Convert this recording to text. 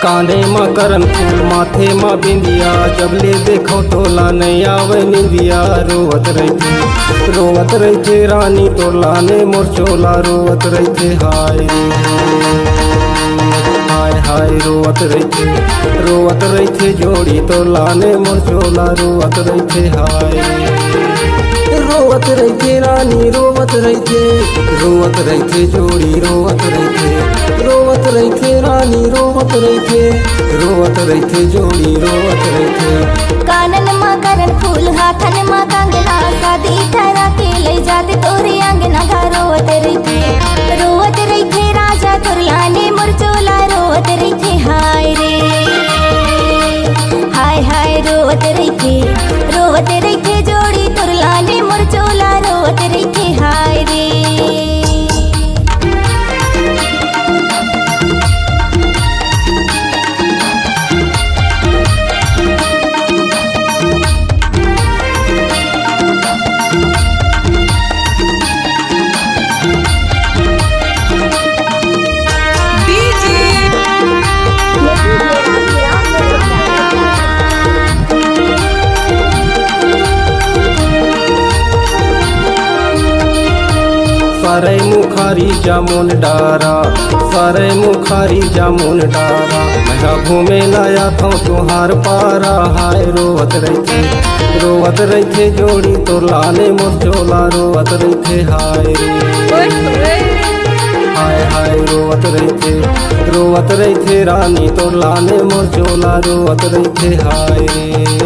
कांधे में करन फूल माथे में बिंदिया, जब ले देखो तोला नहीं आवे निंदिया। रोवत रहते रानी तोला ने मोर चोला, रोवत रहते हाय हाय हाय। रोवत रहते जोड़ी तोला ने मोर चोला, रोवत रहते हाय। रोवत रहते रानी रोवत रहते जोड़ी रोवत रहते रानी रोवत रहते जोड़ी रोवत रहते। कानन में करन फूल हाथन में कंगना, शादी ठहरा के ले जाते तोरे अंगना घर। रोवत रहते राजा तुरलाने मुरचोला, रोवत रहते हाय रे हाय हाय। रोवत रहते जोड़ी तुरलाने मुरचोला, रोवत रहते हाय रे। सारे मुखारी जामुन डारा, सारे मुखारी जामुन डारा। मैं घूमे लाया था तुहार पारा, हाय। रोवत रहते जोड़ी तो लाने मोर चोला, रोवत रहते हाय रे हाय हाय। रोवत रहते रानी तो लाने मोर चोला, रोवत रहते हाय रे।